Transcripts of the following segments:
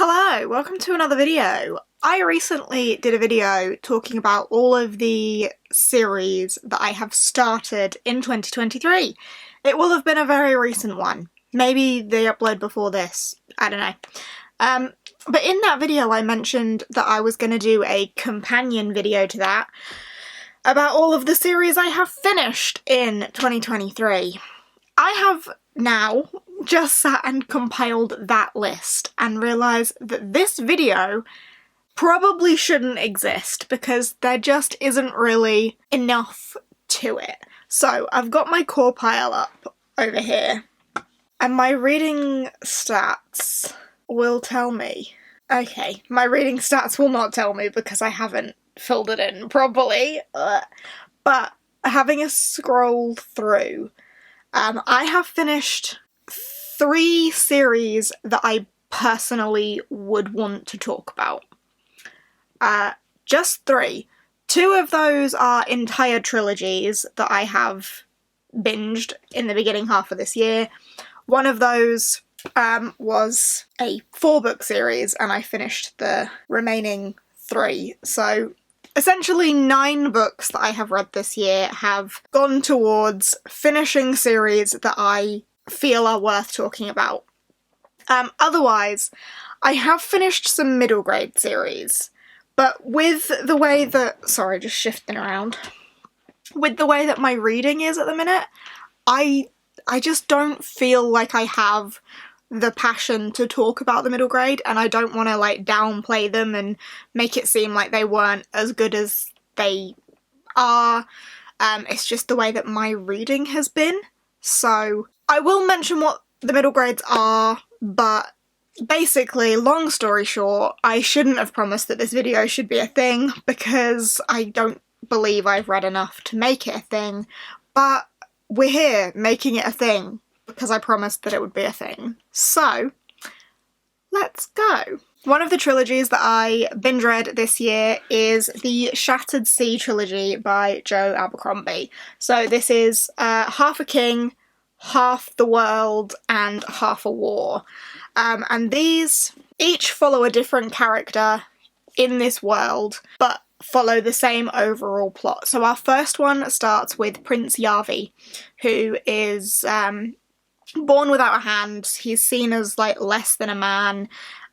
Hello, welcome to another video. I recently did a video talking about all of the series that I have started in 2023. It will have been a very recent one. Maybe they upload before this, I don't know. But in that video I mentioned that I was going to do a companion video to that about all of the series I have finished in 2023. I have now just sat and compiled that list and realised that this video probably shouldn't exist because there just isn't really enough to it. So I've got my core pile up over here and my reading stats will tell me. Okay, my reading stats will not tell me because I haven't filled it in properly, but having a scroll through, I have finished 3 series that I personally would want to talk about. Just 3. 2 of those are entire trilogies that I have binged in the beginning half of this year. One of those was a 4-book series and I finished the remaining 3. So essentially 9 books that I have read this year have gone towards finishing series that I feel are worth talking about. Otherwise, I have finished some middle grade series, but with the way that, sorry, just shifting around, with the way that my reading is at the minute, I just don't feel like I have the passion to talk about the middle grade, and I don't want to like downplay them and make it seem like they weren't as good as they are. It's just the way that my reading has been. So I will mention what the middle grades are, but basically, long story short, I shouldn't have promised that this video should be a thing because I don't believe I've read enough to make it a thing, but we're here making it a thing because I promised that it would be a thing. So, let's go. One of the trilogies that I binge read this year is the Shattered Sea Trilogy by Joe Abercrombie. So this is half a king, half the world, and half a war. And these each follow a different character in this world, but follow the same overall plot. So our first one starts with Prince Yavi, who is born without a hand. He's seen as like less than a man,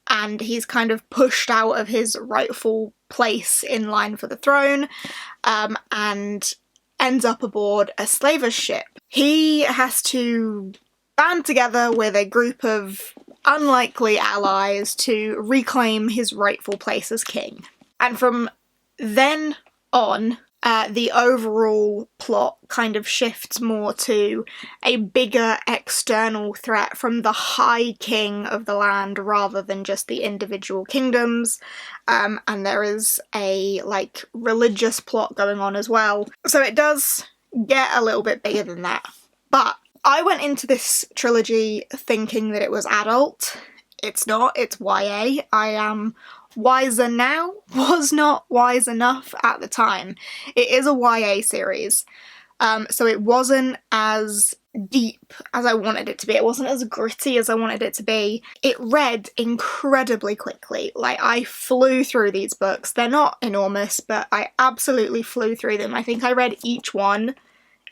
and he's kind of pushed out of his rightful place in line for the throne, and ends up aboard a slaver's ship. He has to band together with a group of unlikely allies to reclaim his rightful place as king. And from then on, the overall plot kind of shifts more to a bigger external threat from the High King of the land rather than just the individual kingdoms. And there is a like religious plot going on as well. So it does get a little bit bigger than that. But I went into this trilogy thinking that it was adult. It's not, it's YA. I am wiser now, was not wise enough at the time. It is a YA series, so it wasn't as deep as I wanted it to be. It wasn't as gritty as I wanted it to be. It read incredibly quickly. Like, I flew through these books. They're not enormous, but I absolutely flew through them. I think I read each one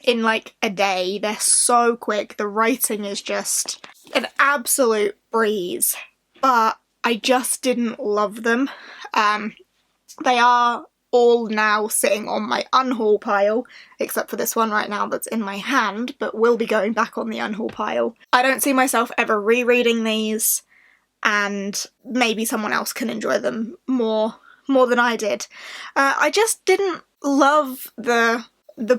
in like a day. They're so quick. The writing is just an absolute breeze, but I just didn't love them. They are all now sitting on my unhaul pile, except for this one right now that's in my hand, but will be going back on the unhaul pile. I don't see myself ever rereading these, and maybe someone else can enjoy them more than I did. I just didn't love the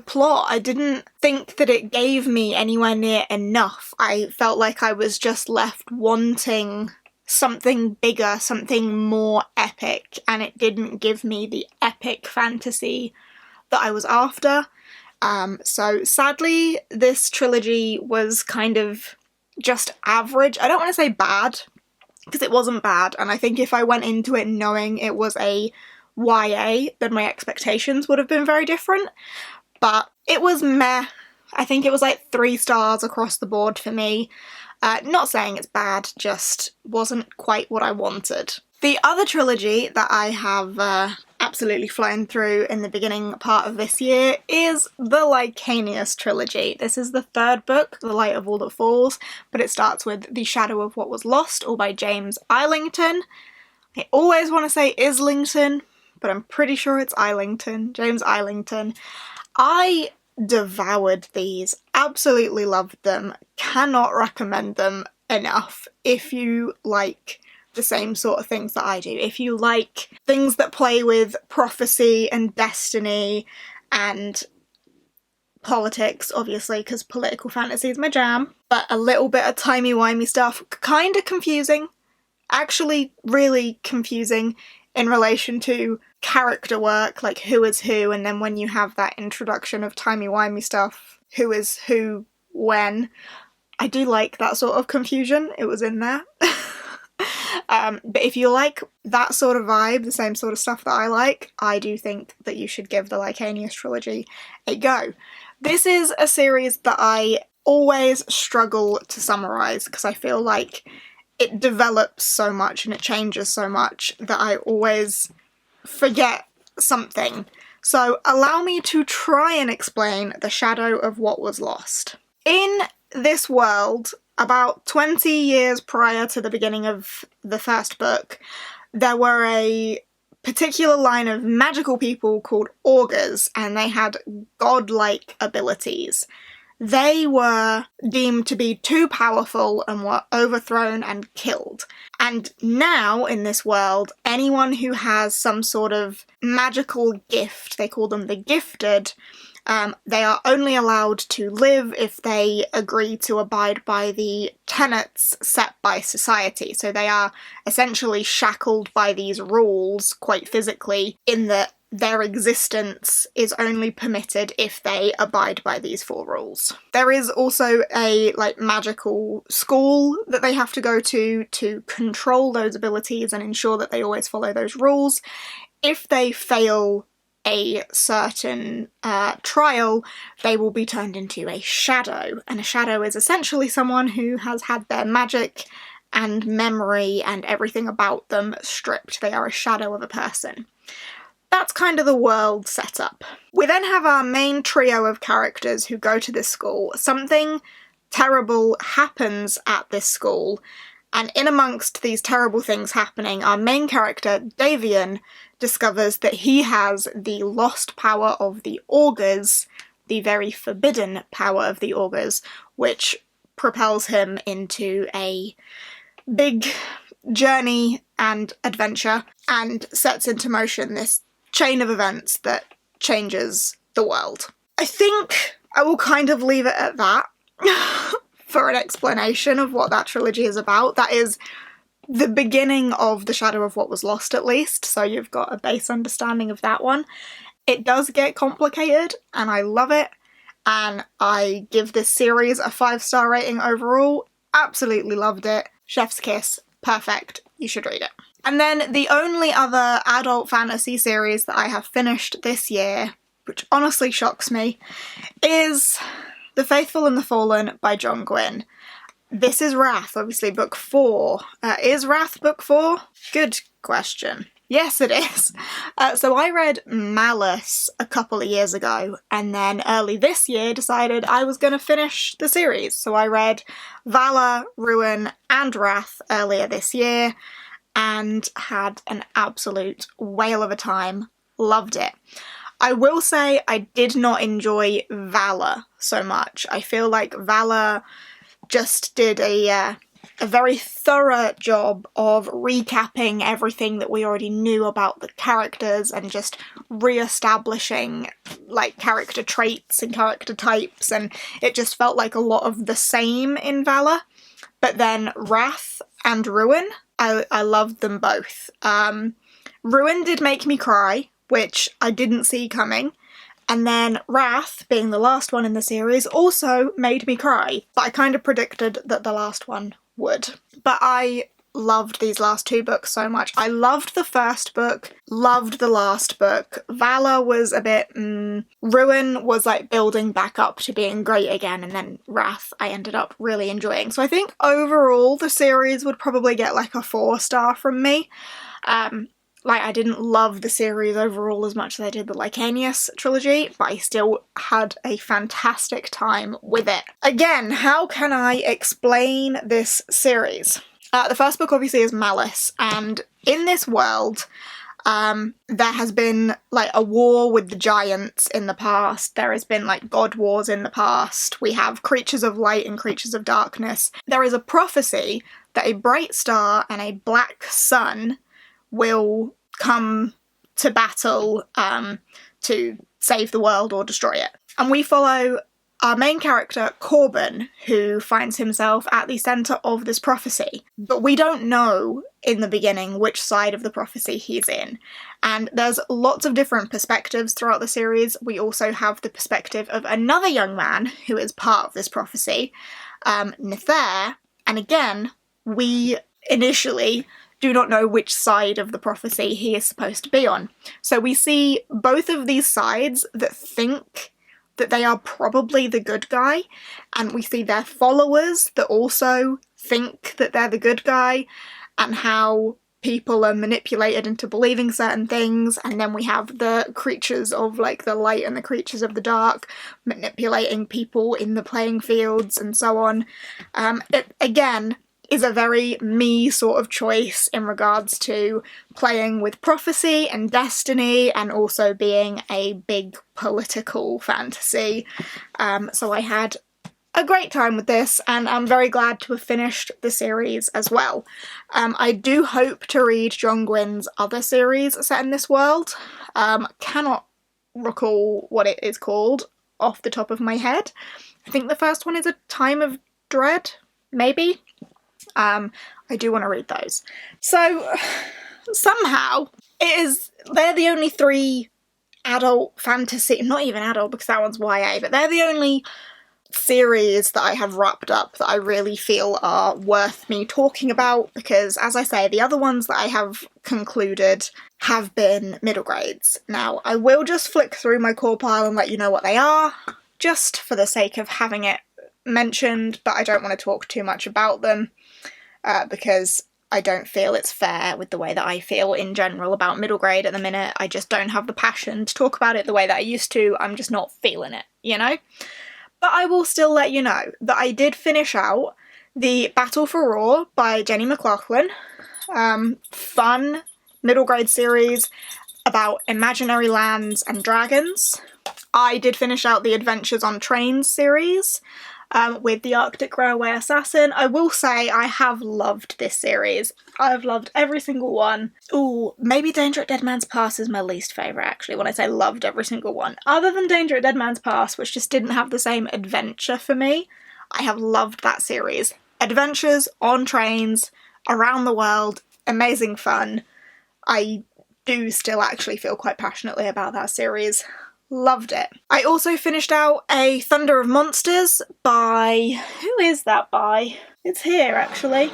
plot. I didn't think that it gave me anywhere near enough. I felt like I was just left wanting something bigger, something more epic, and it didn't give me the epic fantasy that I was after. So sadly, this trilogy was kind of just average. I don't want to say bad, because it wasn't bad, and I think if I went into it knowing it was a YA, then my expectations would have been very different. But it was meh. I think it was like 3 stars across the board for me. Not saying it's bad, just wasn't quite what I wanted. The other trilogy that I have absolutely flown through in the beginning part of this year is the Licanius Trilogy. This is the third book, The Light of All That Falls, but it starts with The Shadow of What Was Lost, all by James Islington. I always want to say Islington, but I'm pretty sure it's Islington. James Islington. I devoured these, absolutely loved them, cannot recommend them enough if you like the same sort of things that I do. If you like things that play with prophecy and destiny and politics, obviously, because political fantasy is my jam, but a little bit of timey-wimey stuff, kind of confusing, actually really confusing in relation to character work, like who is who, and then when you have that introduction of timey-wimey stuff, who is who, when. I do like that sort of confusion, it was in there. But if you like that sort of vibe, the same sort of stuff that I like, I do think that you should give the Licanius Trilogy a go. This is a series that I always struggle to summarise, because I feel like it develops so much and it changes so much that I always forget something. So allow me to try and explain The Shadow of What Was Lost. In this world, about 20 years prior to the beginning of the first book, there were a particular line of magical people called augurs, and they had godlike abilities. They were deemed to be too powerful and were overthrown and killed. And now, in this world, anyone who has some sort of magical gift, they call them the gifted, they are only allowed to live if they agree to abide by the tenets set by society. So they are essentially shackled by these rules, quite physically, in that their existence is only permitted if they abide by these 4 rules. There is also a magical school that they have to go to control those abilities and ensure that they always follow those rules. If they fail a certain trial, they will be turned into a shadow, and a shadow is essentially someone who has had their magic and memory and everything about them stripped. They are a shadow of a person. That's kind of the world setup. We then have our main trio of characters who go to this school. Something terrible happens at this school, and in amongst these terrible things happening, our main character, Davian, discovers that he has the lost power of the augurs, the very forbidden power of the augurs, which propels him into a big journey and adventure and sets into motion this chain of events that changes the world. I think I will kind of leave it at that for an explanation of what that trilogy is about. That is the beginning of The Shadow of What Was Lost, at least, so you've got a base understanding of that one. It does get complicated, and I love it, and I give this series a 5-star rating overall. Absolutely loved it. Chef's kiss. Perfect. You should read it. And then the only other adult fantasy series that I have finished this year, which honestly shocks me, is The Faithful and the Fallen by John Gwynne. This is Wrath, obviously book 4. Is Wrath book 4? Good question. Yes, it is. So I read Malice a couple of years ago, and then early this year decided I was going to finish the series. So I read Valor, Ruin, and Wrath earlier this year, and had an absolute whale of a time. Loved it. I will say I did not enjoy Valor so much. I feel like Valor just did a very thorough job of recapping everything that we already knew about the characters and just re-establishing character traits and character types, and it just felt like a lot of the same in Valor. But then Wrath and Ruin, I loved them both. Ruin did make me cry, which I didn't see coming. And then Wrath, being the last one in the series, also made me cry. But I kind of predicted that the last one would. But I loved these last two books so much. I loved the first book, loved the last book. Valor was a bit, Ruin was like building back up to being great again, and then Wrath I ended up really enjoying. So I think overall the series would probably get like a 4-star from me. Like, I didn't love the series overall as much as I did the Licanius Trilogy, but I still had a fantastic time with it. Again, how can I explain this series? The first book obviously is Malice, and in this world, there has been like a war with the giants in the past. There has been like god wars in the past. We have creatures of light and creatures of darkness. There is a prophecy that a bright star and a black sun will come to battle to save the world or destroy it. And we follow our main character, Corbin, who finds himself at the centre of this prophecy. But we don't know in the beginning which side of the prophecy he's in. And there's lots of different perspectives throughout the series. We also have the perspective of another young man who is part of this prophecy, Nether. And again, we initially do not know which side of the prophecy he is supposed to be on. So we see both of these sides that think that they are probably the good guy, and we see their followers that also think that they're the good guy, and how people are manipulated into believing certain things, and then we have the creatures of like the light and the creatures of the dark manipulating people in the playing fields and so on. It, again, is a very me sort of choice in regards to playing with prophecy and destiny and also being a big political fantasy. So I had a great time with this, and I'm very glad to have finished the series as well. I do hope to read John Gwyn's other series set in this world. Cannot recall what it is called off the top of my head. I think the first one is A Time of Dread, maybe? I do want to read those. So, somehow, they're the only 3 adult fantasy, not even adult because that one's YA, but they're the only series that I have wrapped up that I really feel are worth me talking about, because, as I say, the other ones that I have concluded have been middle grades. Now, I will just flick through my core pile and let you know what they are, just for the sake of having it mentioned, but I don't want to talk too much about them. Because I don't feel it's fair with the way that I feel in general about middle grade at the minute. I just don't have the passion to talk about it the way that I used to. I'm just not feeling it, you know? But I will still let you know that I did finish out The Battle for Roar by Jenny McLaughlin. Fun middle grade series about imaginary lands and dragons. I did finish out the Adventures on Trains series. With the Arctic Railway Assassin. I will say I have loved this series. I've loved every single one. Ooh, maybe Danger at Dead Man's Pass is my least favourite, actually, when I say loved every single one. Other than Danger at Dead Man's Pass, which just didn't have the same adventure for me, I have loved that series. Adventures on trains, around the world, amazing fun. I do still actually feel quite passionately about that series. Loved it. I also finished out A Thunder of Monsters by... who is that by? It's here, actually.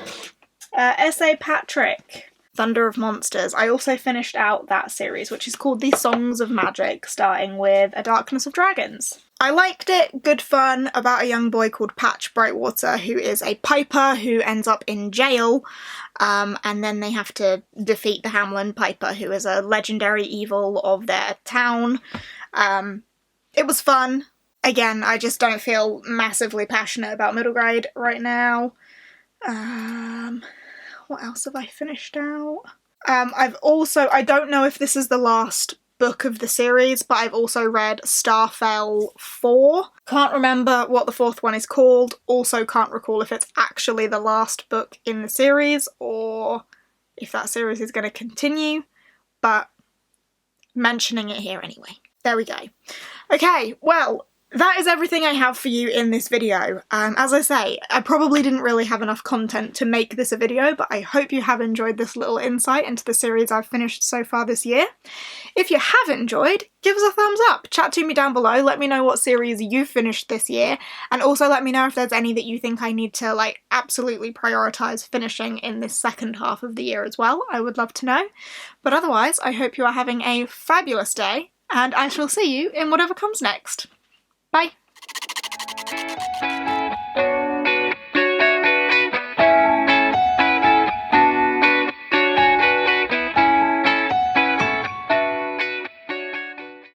S.A. Patrick. Thunder of Monsters. I also finished out that series, which is called The Songs of Magic, starting with A Darkness of Dragons. I liked it. Good fun about a young boy called Patch Brightwater, who is a piper who ends up in jail, and then they have to defeat the Hamlin Piper, who is a legendary evil of their town. It was fun. Again, I just don't feel massively passionate about middle grade right now. What else have I finished out? I don't know if this is the last book of the series, but I've also read Starfell 4. Can't remember what the 4th one is called. Also can't recall if it's actually the last book in the series or if that series is going to continue, but mentioning it here anyway. There we go. Okay, well, that is everything I have for you in this video. As I say, I probably didn't really have enough content to make this a video, but I hope you have enjoyed this little insight into the series I've finished so far this year. If you have enjoyed, give us a thumbs up, chat to me down below, let me know what series you've finished this year, and also let me know if there's any that you think I need to, like, absolutely prioritise finishing in this second half of the year as well. I would love to know. But otherwise, I hope you are having a fabulous day, and I shall see you in whatever comes next. Bye!